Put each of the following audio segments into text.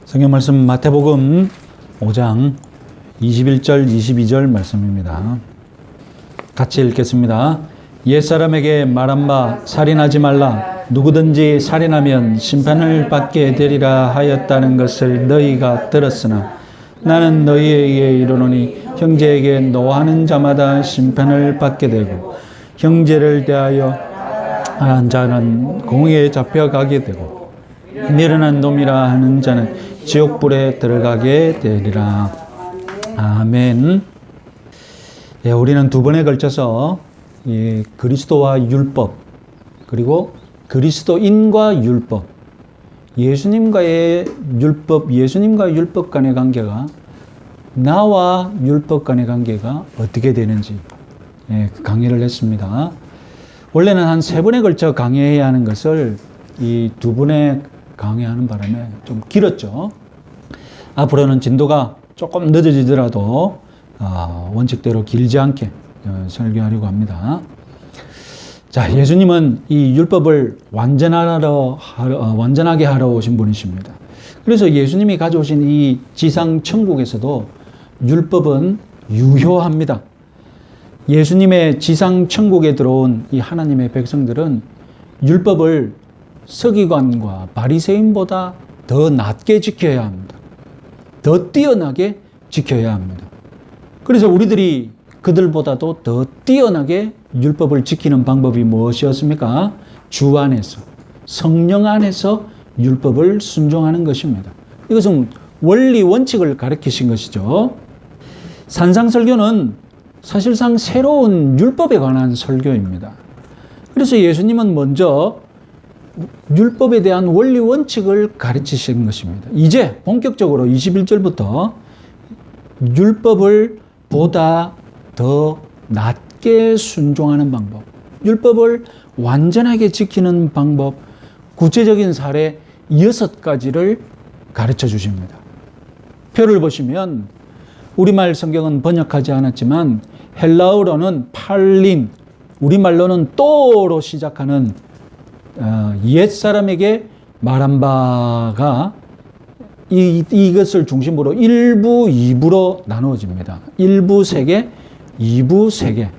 성경 말씀 마태복음 5장 21절 22절 말씀입니다. 같이 읽겠습니다. 옛사람에게 말한 바 살인하지 말라. 누구든지 살인하면 심판을 받게 되리라 하였다는 것을 너희가 들었으나 나는 너희에게 이르노니 형제에게 노하는 자마다 심판을 받게 되고 형제를 대하여 하는 자는 공의에 잡혀가게 되고 미련한 놈이라 하는 자는 지옥불에 들어가게 되리라. 아멘. 예, 우리는 두 번에 걸쳐서 그리스도와 율법, 그리고 그리스도인과 율법, 예수님과의 율법, 예수님과 율법 간의 관계가, 나와 율법 간의 관계가 어떻게 되는지 강의를 했습니다. 원래는 한 세 번에 걸쳐 강의해야 하는 것을 이 두 번에 강의하는 바람에 좀 길었죠. 앞으로는 진도가 조금 늦어지더라도 원칙대로 길지 않게 설교하려고 합니다. 자, 예수님은 이 율법을 완전하게 하러 오신 분이십니다. 그래서 예수님이 가져오신 이 지상 천국에서도 율법은 유효합니다. 예수님의 지상 천국에 들어온 이 하나님의 백성들은 율법을 서기관과 바리새인보다 더 낮게 지켜야 합니다. 더 뛰어나게 지켜야 합니다. 그래서 우리들이 그들보다도 더 뛰어나게 율법을 지키는 방법이 무엇이었습니까? 주 안에서, 성령 안에서 율법을 순종하는 것입니다. 이것은 원리 원칙을 가르치신 것이죠. 산상설교는 사실상 새로운 율법에 관한 설교입니다. 그래서 예수님은 먼저 율법에 대한 원리 원칙을 가르치신 것입니다. 이제 본격적으로 21절부터 율법을 보다 더 낮게 순종하는 방법, 율법을 완전하게 지키는 방법, 구체적인 사례 6가지를 가르쳐 주십니다. 표를 보시면 우리말 성경은 번역하지 않았지만 헬라어로는 팔린, 우리말로는 또로 시작하는 옛사람에게 말한 바가 이것을 중심으로 1부, 2부로 나누어집니다. 1부 3개, 2부 3개.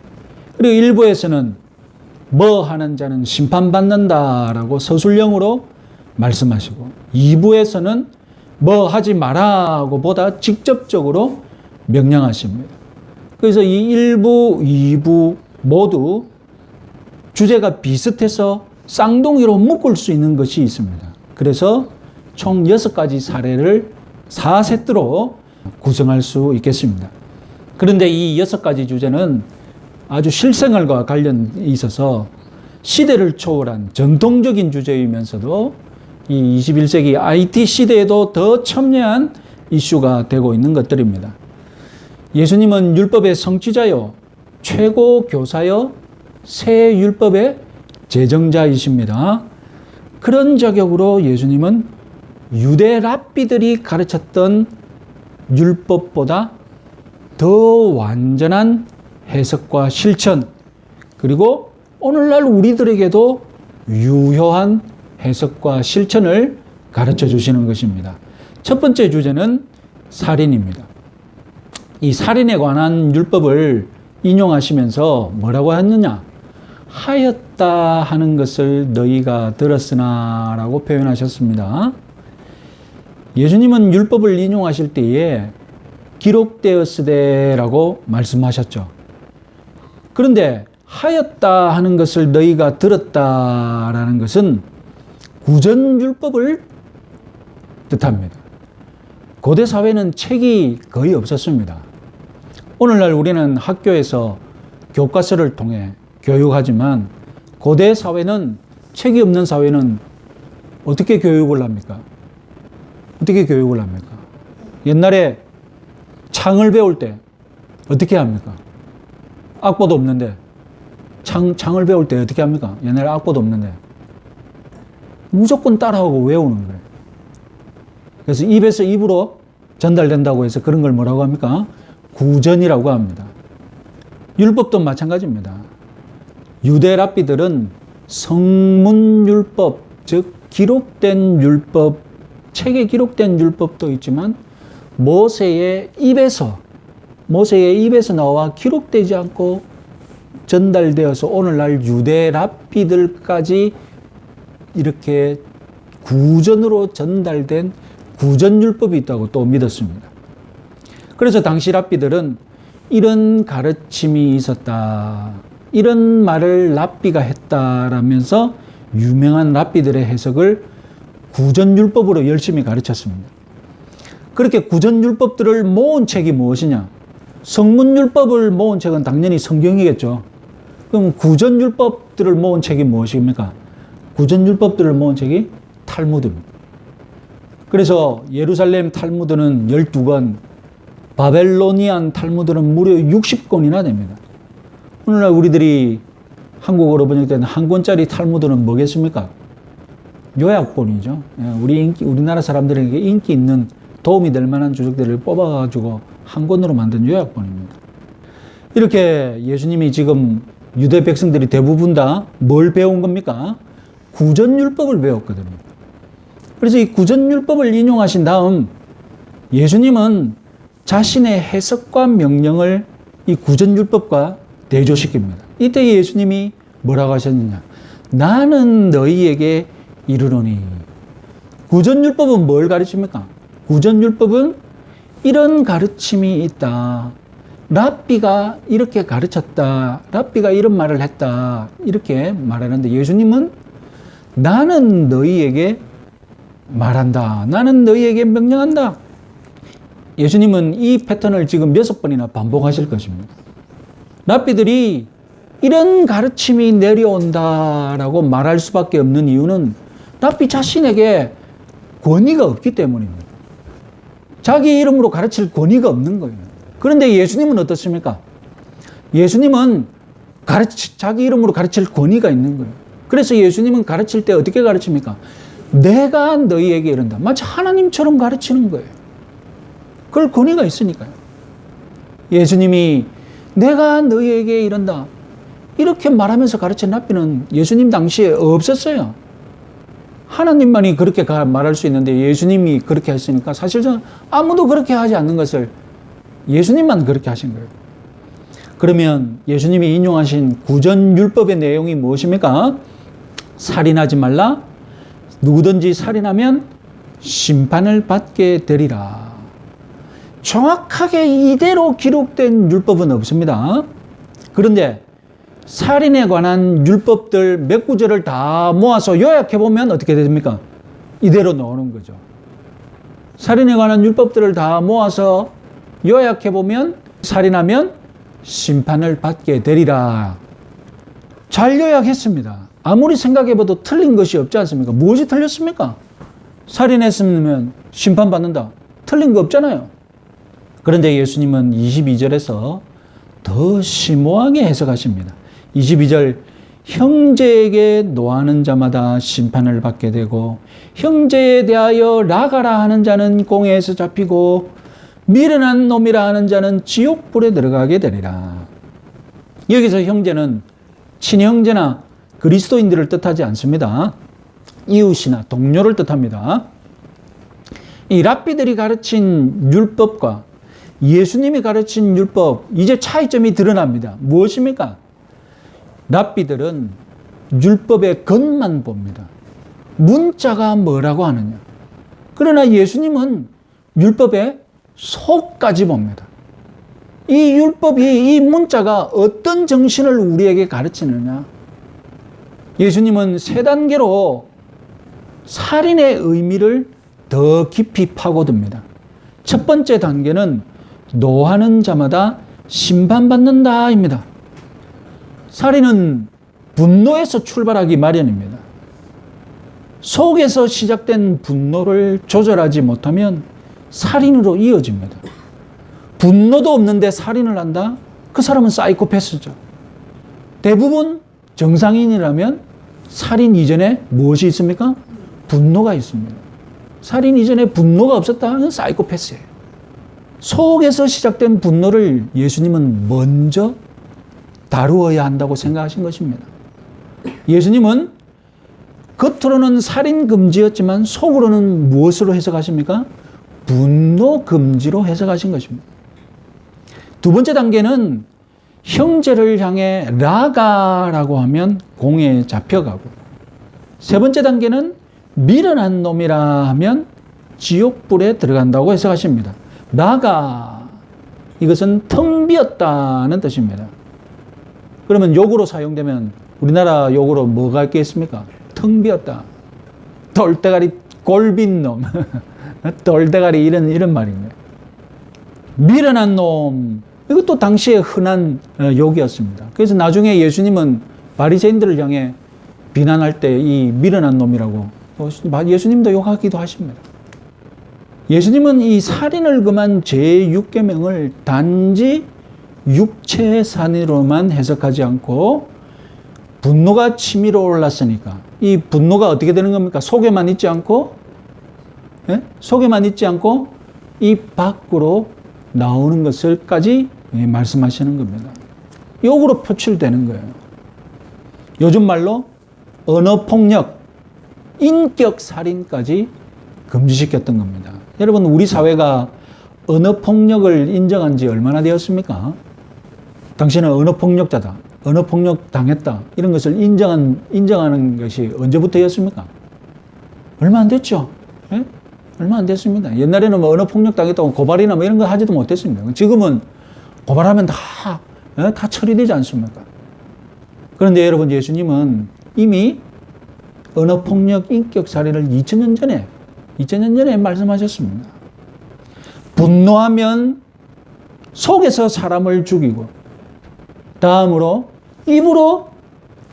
그리고 1부에서는 뭐 하는 자는 심판받는다라고 서술형으로 말씀하시고 2부에서는 뭐 하지 마라고 보다 직접적으로 명령하십니다. 그래서 이 1부, 2부 모두 주제가 비슷해서 쌍둥이로 묶을 수 있는 것이 있습니다. 그래서 총 6가지 사례를 4세트로 구성할 수 있겠습니다. 그런데 이 6가지 주제는 아주 실생활과 관련이 있어서 시대를 초월한 전통적인 주제이면서도 이 21세기 IT 시대에도 더 첨예한 이슈가 되고 있는 것들입니다. 예수님은 율법의 성취자요, 최고 교사요, 새 율법의 제정자이십니다. 그런 자격으로 예수님은 유대 랍비들이 가르쳤던 율법보다 더 완전한 해석과 실천, 그리고 오늘날 우리들에게도 유효한 해석과 실천을 가르쳐 주시는 것입니다. 첫 번째 주제는 살인입니다. 이 살인에 관한 율법을 인용하시면서 뭐라고 했느냐? 하였다 하는 것을 너희가 들었으나 라고 표현하셨습니다. 예수님은 율법을 인용하실 때에 기록되었으되라고 말씀하셨죠. 그런데 하였다 하는 것을 너희가 들었다라는 것은 구전율법을 뜻합니다. 고대 사회는 책이 거의 없었습니다. 오늘날 우리는 학교에서 교과서를 통해 교육하지만 고대 사회는, 책이 없는 사회는 어떻게 교육을 합니까? 어떻게 교육을 합니까? 옛날에 창을 배울 때 어떻게 합니까? 악보도 없는데 창을 배울 때 어떻게 합니까? 옛날에 악보도 없는데 무조건 따라하고 외우는 거예요. 그래서 입에서 입으로 전달된다고 해서 그런 걸 뭐라고 합니까? 구전이라고 합니다. 율법도 마찬가지입니다. 유대 랍비들은 성문율법, 즉 기록된 율법 책에 기록된 율법도 있지만 모세의 입에서 나와 기록되지 않고 전달되어서 오늘날 유대 랍비들까지 이렇게 구전으로 전달된 구전율법이 있다고 또 믿었습니다. 그래서 당시 랍비들은 이런 가르침이 있었다, 이런 말을 랍비가 했다라면서 유명한 랍비들의 해석을 구전율법으로 열심히 가르쳤습니다. 그렇게 구전율법들을 모은 책이 무엇이냐? 성문율법을 모은 책은 당연히 성경이겠죠. 그럼 구전율법들을 모은 책이 무엇입니까? 구전율법들을 모은 책이 탈무드입니다. 그래서 예루살렘 탈무드는 12권, 바벨로니안 탈무드는 무려 60권이나 됩니다. 오늘날 우리들이 한국어로 번역된 한 권짜리 탈무드는 뭐겠습니까? 요약본이죠. 우리나라 사람들에게 인기 있는 도움이 될 만한 주석들을 뽑아가지고 한 권으로 만든 요약본입니다. 이렇게 예수님이 지금 유대 백성들이 대부분 다 뭘 배운 겁니까? 구전율법을 배웠거든요. 그래서 이 구전율법을 인용하신 다음 예수님은 자신의 해석과 명령을 이 구전율법과 대조시킵니다. 이때 예수님이 뭐라고 하셨느냐? 나는 너희에게 이르노니. 구전율법은 뭘 가르칩니까? 구전율법은 이런 가르침이 있다. 랍비가 이렇게 가르쳤다. 랍비가 이런 말을 했다. 이렇게 말하는데 예수님은 나는 너희에게 말한다. 나는 너희에게 명령한다. 예수님은 이 패턴을 지금 6번이나 반복하실 것입니다. 랍비들이 이런 가르침이 내려온다라고 말할 수밖에 없는 이유는 랍비 자신에게 권위가 없기 때문입니다. 자기 이름으로 가르칠 권위가 없는 거예요. 그런데 예수님은 어떻습니까? 예수님은 자기 이름으로 가르칠 권위가 있는 거예요. 그래서 예수님은 가르칠 때 어떻게 가르칩니까? 내가 너희에게 이른다. 마치 하나님처럼 가르치는 거예요. 그럴 권위가 있으니까요. 예수님이 내가 너희에게 이른다. 이렇게 말하면서 가르친 랍비는 예수님 당시에 없었어요. 하나님만이 그렇게 말할 수 있는데 예수님이 그렇게 했으니까 사실상 아무도 그렇게 하지 않는 것을 예수님만 그렇게 하신 거예요. 그러면 예수님이 인용하신 구전율법의 내용이 무엇입니까? 살인하지 말라. 누구든지 살인하면 심판을 받게 되리라. 정확하게 이대로 기록된 율법은 없습니다. 그런데 살인에 관한 율법들 몇 구절을 다 모아서 요약해보면 어떻게 됩니까? 이대로 나오는 거죠. 살인에 관한 율법들을 다 모아서 요약해보면 살인하면 심판을 받게 되리라. 잘 요약했습니다. 아무리 생각해봐도 틀린 것이 없지 않습니까? 무엇이 틀렸습니까? 살인했으면 심판받는다. 틀린 거 없잖아요. 그런데 예수님은 22절에서 더 심오하게 해석하십니다. 22절, 형제에게 노하는 자마다 심판을 받게 되고 형제에 대하여 라가라 하는 자는 공회에서 잡히고 미련한 놈이라 하는 자는 지옥불에 들어가게 되리라. 여기서 형제는 친형제나 그리스도인들을 뜻하지 않습니다. 이웃이나 동료를 뜻합니다. 이 랍비들이 가르친 율법과 예수님이 가르친 율법, 이제 차이점이 드러납니다. 무엇입니까? 랍비들은 율법의 겉만 봅니다. 문자가 뭐라고 하느냐. 그러나 예수님은 율법의 속까지 봅니다. 이 율법이, 이 문자가 어떤 정신을 우리에게 가르치느냐. 예수님은 세 단계로 살인의 의미를 더 깊이 파고듭니다. 첫 번째 단계는 노하는 자마다 심판받는다입니다. 살인은 분노에서 출발하기 마련입니다. 속에서 시작된 분노를 조절하지 못하면 살인으로 이어집니다. 분노도 없는데 살인을 한다? 그 사람은 사이코패스죠. 대부분 정상인이라면 살인 이전에 무엇이 있습니까? 분노가 있습니다. 살인 이전에 분노가 없었다? 그건 사이코패스예요. 속에서 시작된 분노를 예수님은 먼저 다루어야 한다고 생각하신 것입니다. 예수님은 겉으로는 살인 금지였지만 속으로는 무엇으로 해석하십니까? 분노 금지로 해석하신 것입니다. 두 번째 단계는 형제를 향해 라가라고 하면 공에 잡혀가고, 세 번째 단계는 미련한 놈이라 하면 지옥불에 들어간다고 해석하십니다. 라가, 이것은 텅 비었다는 뜻입니다. 그러면 욕으로 사용되면 우리나라 욕으로 뭐가 있겠습니까? 텅 비었다. 돌대가리 골빈 놈. 돌대가리 이런 말입니다. 미련한 놈. 이것도 당시에 흔한 욕이었습니다. 그래서 나중에 예수님은 바리새인들을 향해 비난할 때 이 미련한 놈이라고 예수님도 욕하기도 하십니다. 예수님은 이 살인을 금한 제6계명을 단지 육체의 살인으로만 해석하지 않고 분노가 치밀어 올랐으니까 이 분노가 어떻게 되는 겁니까? 속에만 있지 않고, 예? 속에만 있지 않고 입 밖으로 나오는 것을까지 말씀하시는 겁니다. 욕으로 표출되는 거예요. 요즘 말로 언어폭력, 인격살인까지 금지시켰던 겁니다. 여러분, 우리 사회가 언어폭력을 인정한 지 얼마나 되었습니까? 당신은 언어폭력자다, 언어폭력 당했다, 이런 것을 인정하는 것이 언제부터였습니까? 얼마 안 됐죠? 예? 얼마 안 됐습니다. 옛날에는 뭐 언어폭력 당했다고 고발이나 뭐 이런 거 하지도 못했습니다. 지금은 고발하면 다 처리되지 않습니까? 그런데 여러분, 예수님은 이미 언어폭력, 인격살인을 2000년 전에 말씀하셨습니다. 분노하면 속에서 사람을 죽이고, 다음으로 입으로,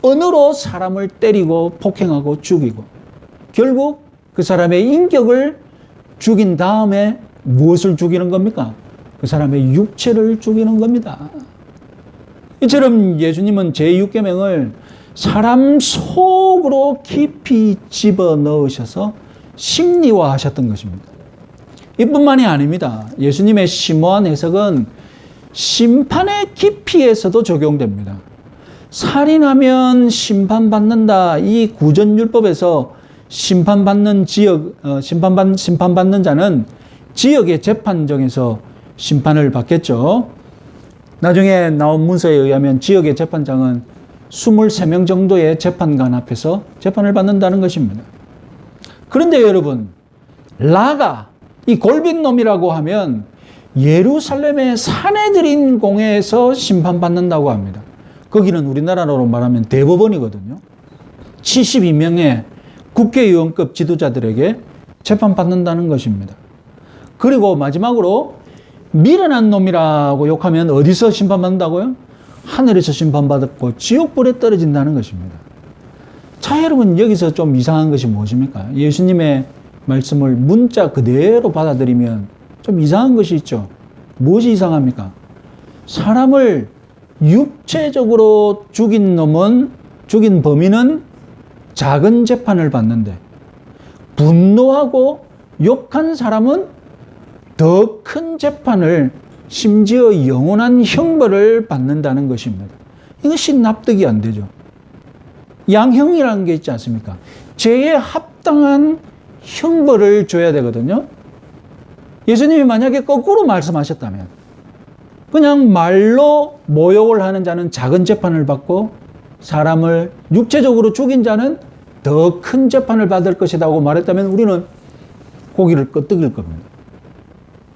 언어로 사람을 때리고 폭행하고 죽이고, 결국 그 사람의 인격을 죽인 다음에 무엇을 죽이는 겁니까? 그 사람의 육체를 죽이는 겁니다. 이처럼 예수님은 제6계명을 사람 속으로 깊이 집어넣으셔서 심리화하셨던 것입니다. 이뿐만이 아닙니다. 예수님의 심오한 해석은 심판의 깊이에서도 적용됩니다. 살인하면 심판받는다. 이 구전율법에서 심판받는 지역, 심판받는 자는 지역의 재판정에서 심판을 받겠죠. 나중에 나온 문서에 의하면 지역의 재판장은 23명 정도의 재판관 앞에서 재판을 받는다는 것입니다. 그런데 여러분, 라가, 이 골빈 놈이라고 하면 예루살렘의 산에 들인 공회에서 심판받는다고 합니다. 거기는 우리나라로 말하면 대법원이거든요. 72명의 국회의원급 지도자들에게 재판받는다는 것입니다. 그리고 마지막으로 미련한 놈이라고 욕하면 어디서 심판받는다고요? 하늘에서 심판받았고 지옥불에 떨어진다는 것입니다. 자, 여러분, 여기서 좀 이상한 것이 무엇입니까? 예수님의 말씀을 문자 그대로 받아들이면 좀 이상한 것이 있죠. 무엇이 이상합니까? 사람을 육체적으로 죽인 범인은 작은 재판을 받는데, 분노하고 욕한 사람은 더 큰 재판을, 심지어 영원한 형벌을 받는다는 것입니다. 이것이 납득이 안 되죠. 양형이라는 게 있지 않습니까? 죄에 합당한 형벌을 줘야 되거든요. 예수님이 만약에 거꾸로 말씀하셨다면, 그냥 말로 모욕을 하는 자는 작은 재판을 받고 사람을 육체적으로 죽인 자는 더 큰 재판을 받을 것이라고 말했다면 우리는 고개를 끄덕일 겁니다.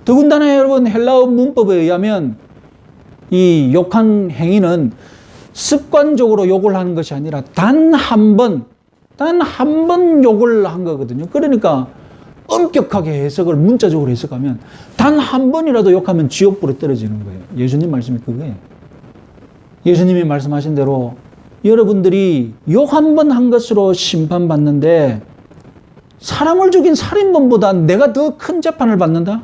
더군다나 여러분, 헬라어 문법에 의하면 이 욕한 행위는 습관적으로 욕을 하는 것이 아니라 단 한 번 욕을 한 거거든요. 그러니까 엄격하게 해석을 문자적으로 해석하면 단 한 번이라도 욕하면 지옥불에 떨어지는 거예요. 예수님 말씀이 그거예요. 예수님이 말씀하신 대로 여러분들이 욕 한 번 한 것으로 심판받는데 사람을 죽인 살인범보다 내가 더 큰 재판을 받는다?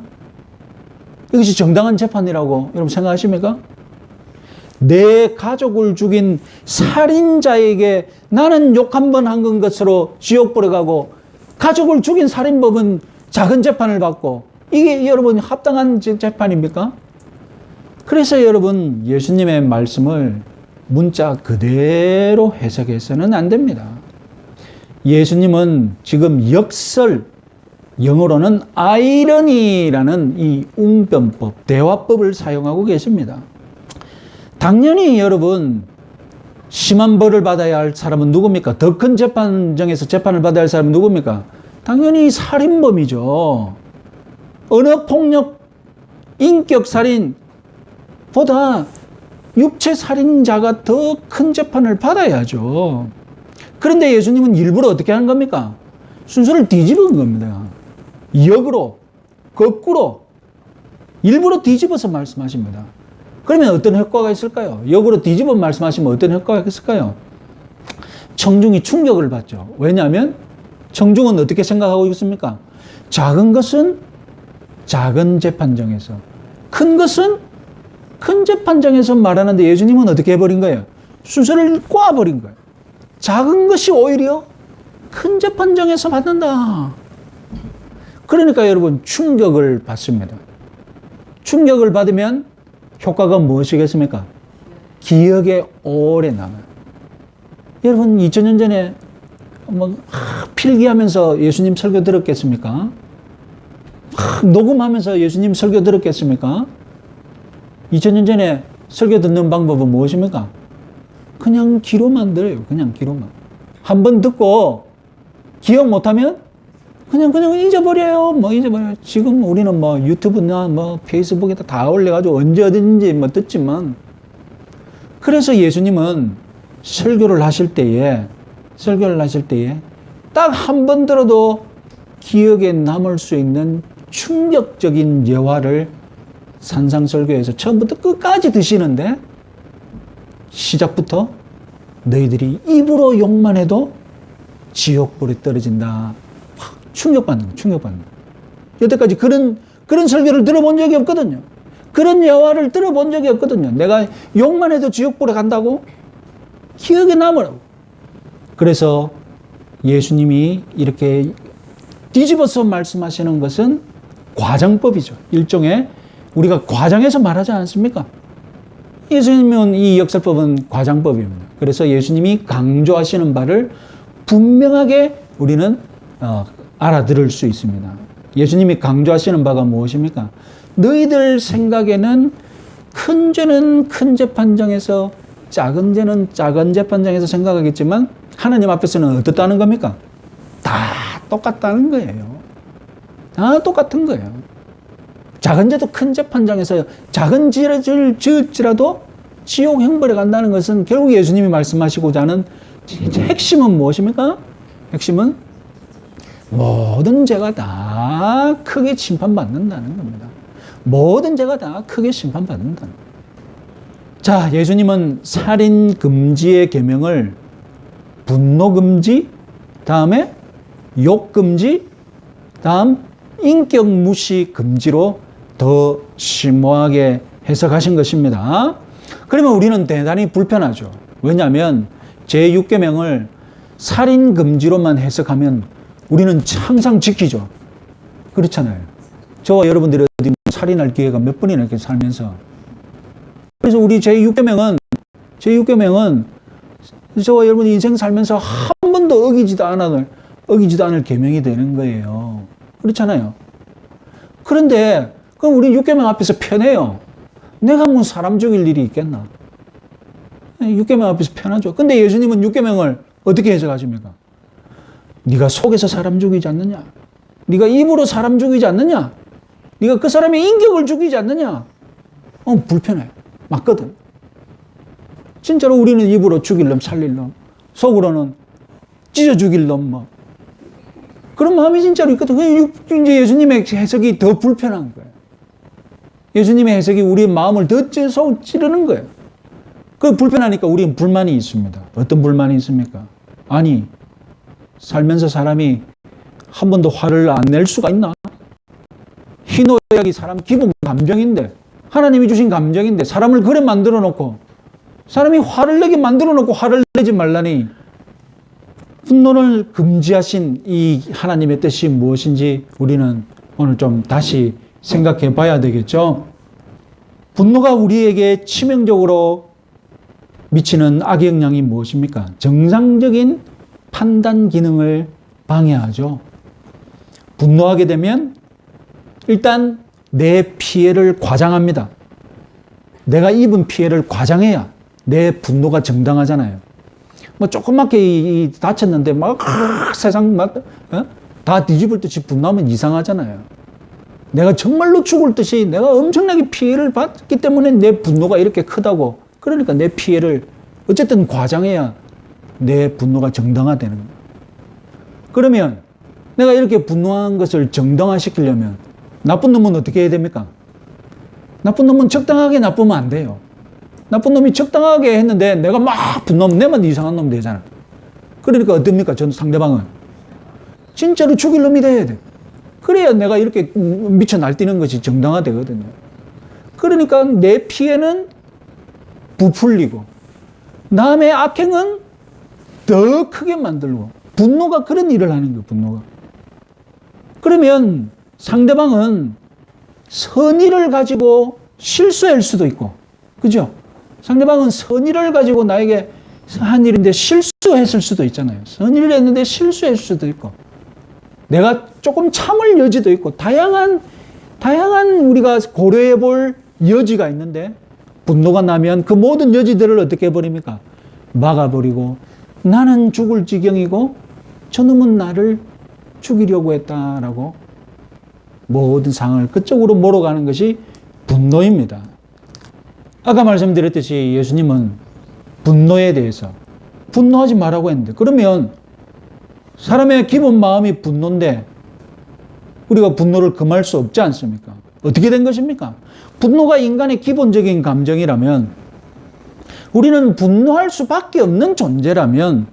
이것이 정당한 재판이라고 여러분 생각하십니까? 내 가족을 죽인 살인자에게 나는 욕 한 번 한 것으로 지옥불에 가고, 가족을 죽인 살인범은 작은 재판을 받고, 이게 여러분 합당한 재판입니까? 그래서 여러분, 예수님의 말씀을 문자 그대로 해석해서는 안 됩니다. 예수님은 지금 역설, 영어로는 아이러니라는 이 웅변법, 대화법을 사용하고 계십니다. 당연히 여러분, 심한 벌을 받아야 할 사람은 누굽니까? 더 큰 재판정에서 재판을 받아야 할 사람은 누굽니까? 당연히 살인범이죠. 언어폭력, 인격살인보다 육체살인자가 더 큰 재판을 받아야죠. 그런데 예수님은 일부러 어떻게 하는 겁니까? 순서를 뒤집은 겁니다. 역으로, 거꾸로, 일부러 뒤집어서 말씀하십니다. 그러면 어떤 효과가 있을까요? 역으로 뒤집어 말씀하시면 어떤 효과가 있을까요? 청중이 충격을 받죠. 왜냐하면 청중은 어떻게 생각하고 있습니까? 작은 것은 작은 재판정에서, 큰 것은 큰 재판정에서 말하는데 예수님은 어떻게 해버린 거예요? 순서를 꽈버린 거예요. 작은 것이 오히려 큰 재판정에서 받는다. 그러니까 여러분 충격을 받습니다. 충격을 받으면 효과가 무엇이겠습니까? 기억에 오래 남아요. 여러분 2000년 전에 필기하면서 예수님 설교 들었겠습니까? 녹음하면서 예수님 설교 들었겠습니까? 2000년 전에 설교 듣는 방법은 무엇입니까? 그냥 귀로만 들어요. 그냥 귀로만. 한번 듣고 기억 못하면 그냥 잊어버려요. 잊어버려요. 지금 우리는 유튜브나 페이스북에다 다 올려가지고 언제 어딘지 듣지만. 그래서 예수님은 설교를 하실 때에 딱 한 번 들어도 기억에 남을 수 있는 충격적인 예화를 산상설교에서 처음부터 끝까지 드시는데 시작부터 너희들이 입으로 욕만 해도 지옥불에 떨어진다. 충격받는 거예요. 여태까지 그런 설교를 들어본 적이 없거든요. 그런 예화를 들어본 적이 없거든요. 내가 욕만 해도 지옥불에 간다고? 기억에 남으라고. 그래서 예수님이 이렇게 뒤집어서 말씀하시는 것은 과장법이죠. 일종의 우리가 과장해서 말하지 않습니까? 예수님은 이 역설법은 과장법입니다. 그래서 예수님이 강조하시는 바를 분명하게 우리는 알아들을 수 있습니다. 예수님이 강조하시는 바가 무엇입니까? 너희들 생각에는 큰 죄는 큰 재판정에서, 작은 죄는 작은 재판정에서 생각하겠지만 하나님 앞에서는 어떻다는 겁니까? 다 똑같다는 거예요. 다 똑같은 거예요. 작은 죄도 큰 재판장에서 작은 죄를 지을지라도 지옥 형벌에 간다는 것은 결국 예수님이 말씀하시고자 하는 핵심은 무엇입니까? 핵심은 모든 죄가 다 크게 심판받는다는 겁니다. 모든 죄가 다 크게 심판받는다는 겁니다. 자, 예수님은 살인 금지의 계명을 분노 금지, 다음에 욕 금지, 다음 인격 무시 금지로 더 심오하게 해석하신 것입니다. 그러면 우리는 대단히 불편하죠. 왜냐하면 제6계명을 살인 금지로만 해석하면 우리는 항상 지키죠. 그렇잖아요. 저와 여러분들이 어디 살인할 기회가 몇 번이나 이렇게 살면서. 그래서 우리 제6계명은 저와 여러분이 인생 살면서 한 번도 어기지도 않을 계명이 되는 거예요. 그렇잖아요. 그런데 그럼 우리 6계명 앞에서 편해요. 내가 뭐 사람 죽일 일이 있겠나? 6계명 앞에서 편하죠. 근데 예수님은 6계명을 어떻게 해석하십니까? 네가 속에서 사람 죽이지 않느냐? 네가 입으로 사람 죽이지 않느냐? 네가 그 사람의 인격을 죽이지 않느냐? 불편해. 맞거든. 진짜로 우리는 입으로 죽일 놈, 살릴 놈, 속으로는 찢어 죽일 놈, 그런 마음이 진짜로 있거든. 이제 예수님의 해석이 더 불편한 거예요. 예수님의 해석이 우리의 마음을 더 찌르는 거예요. 그 불편하니까 우리는 불만이 있습니다. 어떤 불만이 있습니까? 아니, 살면서 사람이 한 번도 화를 안 낼 수가 있나? 희노애락이 사람 기본 감정인데, 하나님이 주신 감정인데, 사람을 그래 만들어 놓고, 사람이 화를 내게 만들어 놓고 화를 내지 말라니, 분노를 금지하신 이 하나님의 뜻이 무엇인지 우리는 오늘 좀 다시 생각해 봐야 되겠죠. 분노가 우리에게 치명적으로 미치는 악영향이 무엇입니까? 정상적인 판단 기능을 방해하죠. 분노하게 되면 일단 내 피해를 과장합니다. 내가 입은 피해를 과장해야 내 분노가 정당하잖아요. 뭐 조그맣게 다쳤는데 막 세상 막 다 뒤집을 듯이 분노하면 이상하잖아요. 내가 정말로 죽을 듯이 내가 엄청나게 피해를 받기 때문에 내 분노가 이렇게 크다고. 그러니까 내 피해를 어쨌든 과장해야 내 분노가 정당화되는 거예요. 그러면 내가 이렇게 분노한 것을 정당화시키려면 나쁜 놈은 어떻게 해야 됩니까? 나쁜 놈은 적당하게 나쁘면 안 돼요. 나쁜 놈이 적당하게 했는데 내가 막 분노하면 내만 이상한 놈 되잖아. 그러니까 어떻습니까? 전 상대방은 진짜로 죽일 놈이 돼야 돼. 그래야 내가 이렇게 미쳐 날뛰는 것이 정당화되거든요. 그러니까 내 피해는 부풀리고 남의 악행은 더 크게 만들고 분노가 그런 일을 하는 거예요. 분노가. 그러면 상대방은 선의를 가지고 실수할 수도 있고, 그죠? 상대방은 선의를 가지고 나에게 한 일인데 실수했을 수도 있잖아요. 선의를 했는데 실수했을 수도 있고, 내가 조금 참을 여지도 있고, 다양한 우리가 고려해 볼 여지가 있는데, 분노가 나면 그 모든 여지들을 어떻게 해버립니까? 막아버리고, 나는 죽을 지경이고, 저놈은 나를 죽이려고 했다라고 모든 상황을 그쪽으로 몰아가는 것이 분노입니다. 아까 말씀드렸듯이 예수님은 분노에 대해서 분노하지 말라고 했는데, 그러면 사람의 기본 마음이 분노인데 우리가 분노를 금할 수 없지 않습니까? 어떻게 된 것입니까? 분노가 인간의 기본적인 감정이라면, 우리는 분노할 수밖에 없는 존재라면,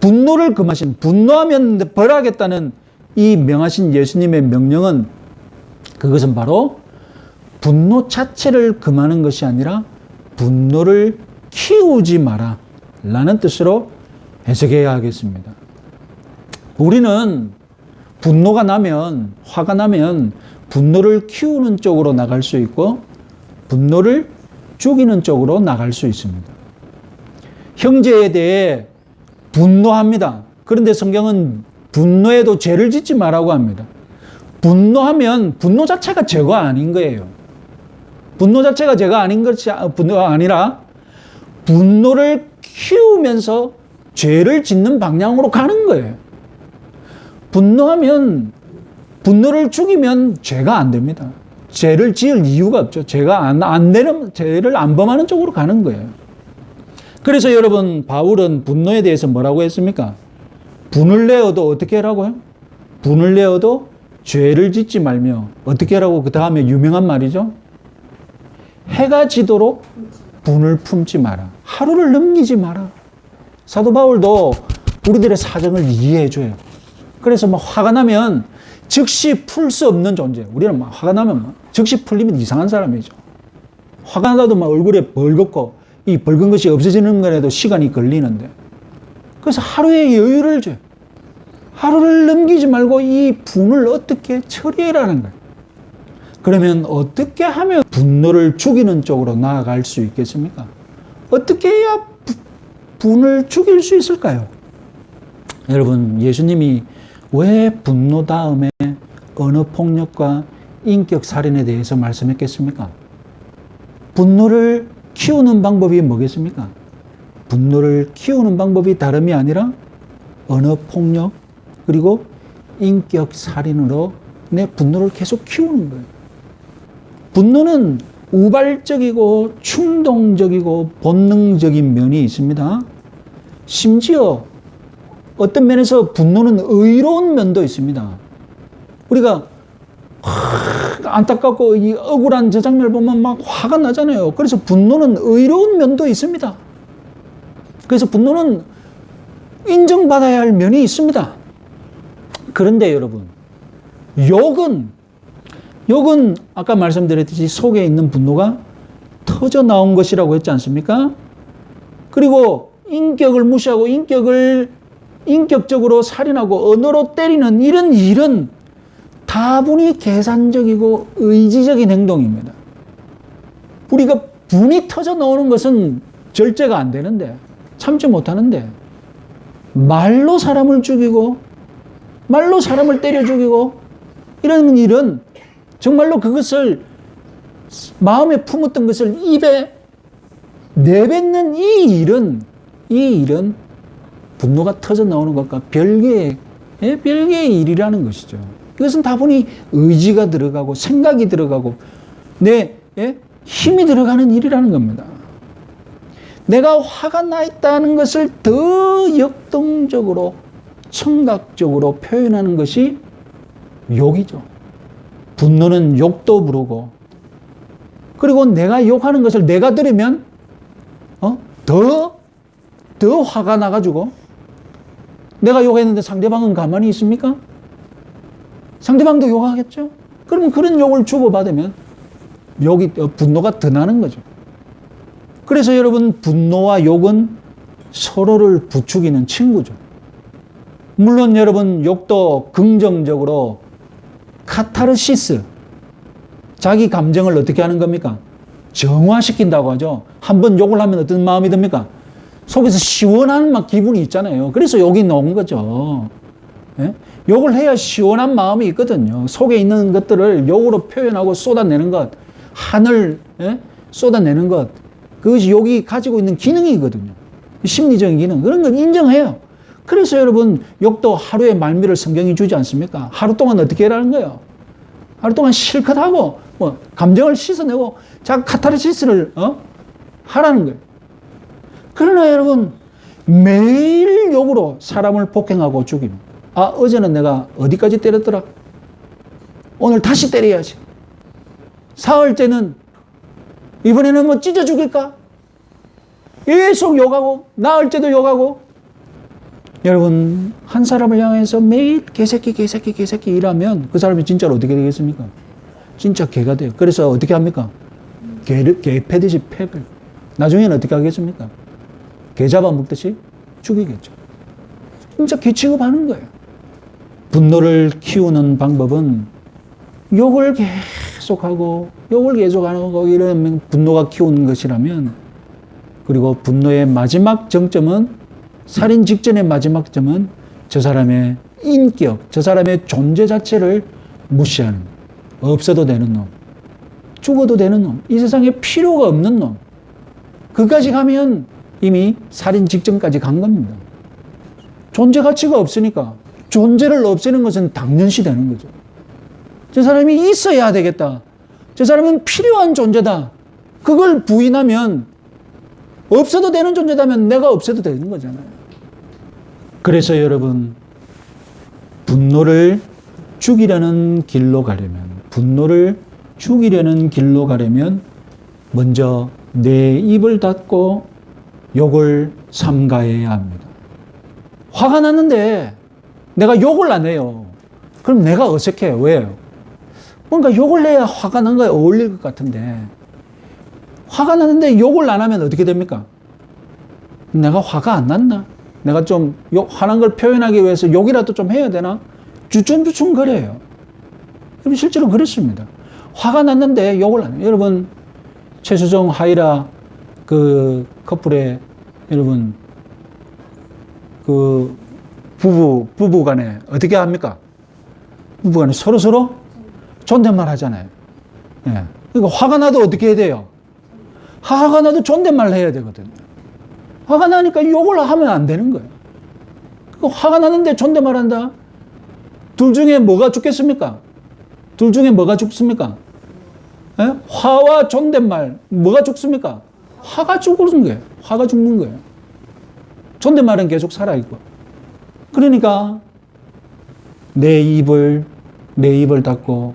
분노를 금하신, 분노하면 벌하겠다는 이 명하신 예수님의 명령은, 그것은 바로 분노 자체를 금하는 것이 아니라 분노를 키우지 마라 라는 뜻으로 해석해야 하겠습니다. 우리는 분노가 나면, 화가 나면 분노를 키우는 쪽으로 나갈 수 있고 분노를 죽이는 쪽으로 나갈 수 있습니다. 형제에 대해 분노합니다. 그런데 성경은 분노에도 죄를 짓지 말라고 합니다. 분노하면 분노 자체가 죄가 아닌 거예요. 분노 자체가 죄가 아닌 것이 분노가 아니라 분노를 키우면서 죄를 짓는 방향으로 가는 거예요. 분노하면, 분노를 죽이면 죄가 안 됩니다. 죄를 지을 이유가 없죠. 죄가 안 되는, 죄를 안 범하는 쪽으로 가는 거예요. 그래서 여러분, 바울은 분노에 대해서 뭐라고 했습니까? 분을 내어도 어떻게 하라고요? 분을 내어도 죄를 짓지 말며, 어떻게 하라고? 그 다음에 유명한 말이죠. 해가 지도록 분을 품지 마라. 하루를 넘기지 마라. 사도 바울도 우리들의 사정을 이해해줘요. 그래서 막 화가 나면 즉시 풀 수 없는 존재. 우리는 막 화가 나면 막 즉시 풀리면 이상한 사람이죠. 화가 나도 막 얼굴에 벌겋고, 이 벌건 것이 없어지는 거라도 시간이 걸리는데, 그래서 하루의 여유를 줘요. 하루를 넘기지 말고 이 분을 어떻게 처리해라는 거예요. 그러면 어떻게 하면 분노를 죽이는 쪽으로 나아갈 수 있겠습니까? 어떻게 해야 분을 죽일 수 있을까요? 여러분, 예수님이 왜 분노 다음에 언어폭력과 인격살인에 대해서 말씀했겠습니까? 분노를 키우는 방법이 뭐겠습니까? 분노를 키우는 방법이 다름이 아니라 언어폭력 그리고 인격살인으로 내 분노를 계속 키우는 거예요. 분노는 우발적이고 충동적이고 본능적인 면이 있습니다. 심지어 어떤 면에서 분노는 의로운 면도 있습니다. 우리가 안타깝고 이 억울한 저 장면을 보면 막 화가 나잖아요. 그래서 분노는 의로운 면도 있습니다. 그래서 분노는 인정받아야 할 면이 있습니다. 그런데 여러분, 욕은 아까 말씀드렸듯이 속에 있는 분노가 터져 나온 것이라고 했지 않습니까? 그리고 인격을 무시하고 인격적으로 살인하고 언어로 때리는 이런 일은 다분히 계산적이고 의지적인 행동입니다. 우리가 분이 터져 나오는 것은 절제가 안 되는데, 참지 못하는데, 말로 사람을 죽이고 말로 사람을 때려 죽이고 이런 일은 정말로 그것을 마음에 품었던 것을 입에 내뱉는 이 일은 분노가 터져 나오는 것과 별개의 일이라는 것이죠. 이것은 다분히 의지가 들어가고 생각이 들어가고 내 힘이 들어가는 일이라는 겁니다. 내가 화가 나 있다는 것을 더 역동적으로 청각적으로 표현하는 것이 욕이죠. 분노는 욕도 부르고 그리고 내가 욕하는 것을 내가 들으면 더 화가 나가지고 내가 욕했는데 상대방은 가만히 있습니까? 상대방도 욕하겠죠? 그러면 그런 욕을 주고받으면 분노가 더 나는 거죠. 그래서 여러분 분노와 욕은 서로를 부추기는 친구죠. 물론 여러분 욕도 긍정적으로 카타르시스 자기 감정을 어떻게 하는 겁니까? 정화시킨다고 하죠. 한번 욕을 하면 어떤 마음이 듭니까? 속에서 시원한 막 기분이 있잖아요. 그래서 욕이 나온 거죠. 예? 욕을 해야 시원한 마음이 있거든요. 속에 있는 것들을 욕으로 표현하고 쏟아내는 것, 한을 쏟아내는 것, 그것이 욕이 가지고 있는 기능이거든요. 심리적인 기능. 그런 건 인정해요. 그래서 여러분 욕도 하루의 말미를 성경이 주지 않습니까? 하루 동안 어떻게 하라는 거예요? 하루 동안 실컷 하고 감정을 씻어내고 자 카타르시스를 하라는 거예요. 그러나 여러분 매일 욕으로 사람을 폭행하고 죽이면 어제는 내가 어디까지 때렸더라? 오늘 다시 때려야지. 사흘째는 이번에는 찢어 죽일까? 계속 욕하고 나흘째도 욕하고 여러분 한 사람을 향해서 매일 개새끼 일하면 그 사람이 진짜로 어떻게 되겠습니까? 진짜 개가 돼요. 그래서 어떻게 합니까? 개 패듯이 패를. 나중에는 어떻게 하겠습니까? 개 잡아먹듯이 죽이겠죠. 진짜 개 취급하는 거예요. 분노를 키우는 방법은 욕을 계속하고 이러면 분노가 키우는 것이라면 그리고 분노의 마지막 정점은 살인 직전의 마지막 점은 저 사람의 인격, 저 사람의 존재 자체를 무시하는 없어도 되는 놈, 죽어도 되는 놈, 이 세상에 필요가 없는 놈. 그까지 가면 이미 살인 직전까지 간 겁니다. 존재 가치가 없으니까 존재를 없애는 것은 당연시 되는 거죠. 저 사람이 있어야 되겠다. 저 사람은 필요한 존재다. 그걸 부인하면 없어도 되는 존재다면 내가 없어도 되는 거잖아요. 그래서 여러분 분노를 죽이려는 길로 가려면 먼저 내 입을 닫고 욕을 삼가해야 합니다. 화가 났는데 내가 욕을 안 해요. 그럼 내가 어색해요. 왜요? 뭔가 욕을 해야 화가 난 거에 어울릴 것 같은데 화가 났는데 욕을 안 하면 어떻게 됩니까? 내가 화가 안 났나? 내가 좀 화난 걸 표현하기 위해서 욕이라도 좀 해야 되나? 주춤주춤 거려요. 여러분 실제로 그렇습니다. 화가 났는데 욕을 안 해요. 여러분 최수정 하이라 그 커플의 여러분 그 부부 간에 어떻게 합니까? 부부 간에 서로 존댓말 하잖아요. 예. 그러니까 화가 나도 어떻게 해야 돼요? 화가 나도 존댓말 해야 되거든요. 화가 나니까 욕을 하면 안 되는 거예요. 화가 나는데 존댓말 한다? 둘 중에 뭐가 죽겠습니까? 예? 화와 존댓말 뭐가 죽습니까? 화가 죽는 거예요. 존댓말은 계속 살아있고. 그러니까 내 입을 닫고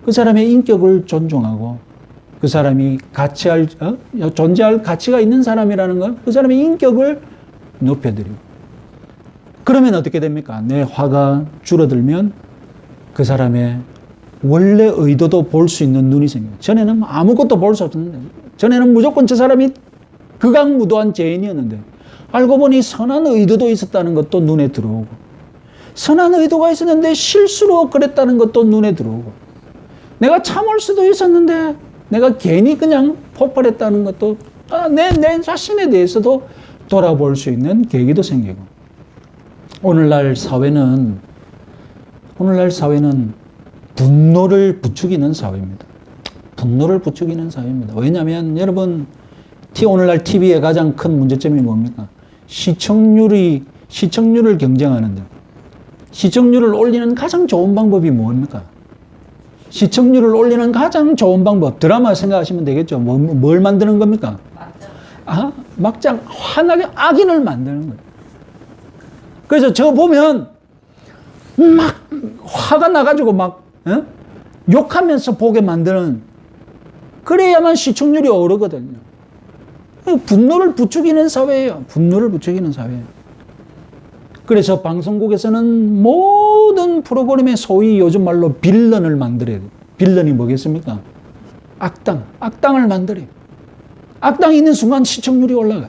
그 사람의 인격을 존중하고 그 사람이 존재할 가치가 있는 사람이라는 건 그 사람의 인격을 높여드리고 그러면 어떻게 됩니까? 내 화가 줄어들면 그 사람의 원래 의도도 볼 수 있는 눈이 생겨요. 전에는 아무것도 볼 수 없었는데 전에는 무조건 저 사람이 극악무도한 죄인이었는데 알고 보니 선한 의도도 있었다는 것도 눈에 들어오고 선한 의도가 있었는데 실수로 그랬다는 것도 눈에 들어오고 내가 참을 수도 있었는데 내가 괜히 그냥 폭발했다는 것도 내 자신에 대해서도 돌아볼 수 있는 계기도 생기고 오늘날 사회는 분노를 부추기는 사회입니다. 분노를 부추기는 사회입니다. 왜냐하면 여러분, 오늘날 TV의 가장 큰 문제점이 뭡니까? 시청률을 경쟁하는데, 시청률을 올리는 가장 좋은 방법이 뭡니까? 시청률을 올리는 가장 좋은 방법, 드라마 생각하시면 되겠죠. 뭘 만드는 겁니까? 막장 환하게 악인을 만드는 거예요. 그래서 저 보면 막 화가 나가지고 막 욕하면서 보게 만드는, 그래야만 시청률이 오르거든요. 분노를 부추기는 사회예요. 분노를 부추기는 사회예요. 그래서 방송국에서는 모든 프로그램에 소위 요즘 말로 빌런을 만들어야 돼요. 빌런이 뭐겠습니까? 악당을 만들어요. 악당이 있는 순간 시청률이 올라가.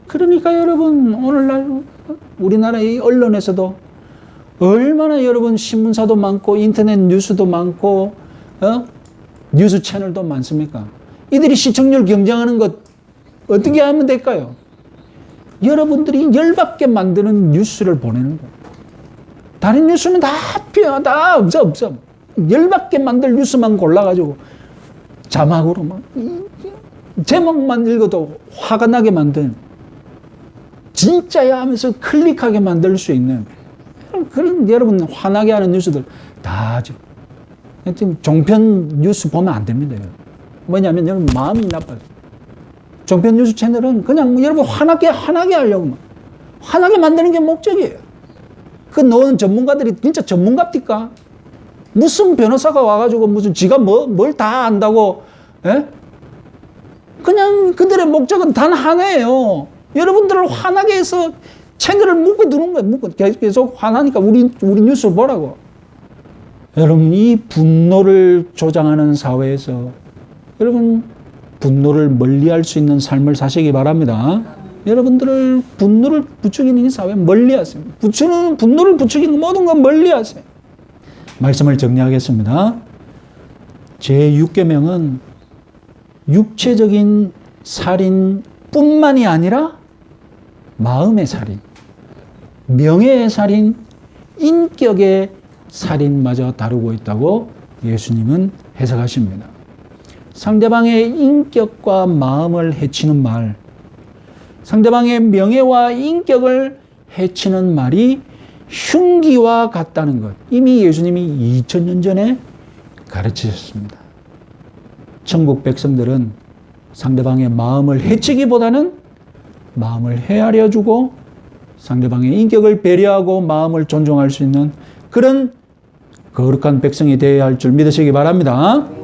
그러니까 여러분, 오늘날 우리나라의 언론에서도 얼마나 여러분 신문사도 많고 인터넷 뉴스도 많고 뉴스 채널도 많습니까? 이들이 시청률 경쟁하는 것 어떻게 하면 될까요? 여러분들이 열받게 만드는 뉴스를 보내는 거예요. 다른 뉴스는 다 없어. 열받게 만들 뉴스만 골라가지고 자막으로 막 제목만 읽어도 화가 나게 만든, 진짜야 하면서 클릭하게 만들 수 있는 그런 여러분 화나게 하는 뉴스들 다 하죠. 종편 뉴스 보면 안 됩니다. 뭐냐면 여러분 마음이 나빠요. 종편 뉴스 채널은 그냥 여러분 화나게 하려고 화나게 만드는 게 목적이에요. 그 노는 전문가들이 진짜 전문가입니까? 무슨 변호사가 와가지고 무슨 지가 뭘 다 안다고, 그냥 그들의 목적은 단 하나예요. 여러분들을 화나게 해서 채널을 묶어 두는 거예요. 계속 화나니까 우리 뉴스 보라고. 여러분, 이 분노를 조장하는 사회에서 여러분 분노를 멀리할 수 있는 삶을 사시기 바랍니다. 여러분들을 분노를 부추기는 이 사회 멀리하세요. 분노를 부추기는 모든 건 멀리하세요. 말씀을 정리하겠습니다. 제6계명은 육체적인 살인뿐만이 아니라 마음의 살인, 명예의 살인, 인격의 살인마저 다루고 있다고 예수님은 해석하십니다. 상대방의 인격과 마음을 해치는 말, 상대방의 명예와 인격을 해치는 말이 흉기와 같다는 것, 이미 예수님이 2000년 전에 가르치셨습니다. 천국 백성들은 상대방의 마음을 해치기보다는 마음을 헤아려 주고 상대방의 인격을 배려하고 마음을 존중할 수 있는 그런 거룩한 백성이 되어야 할 줄 믿으시기 바랍니다.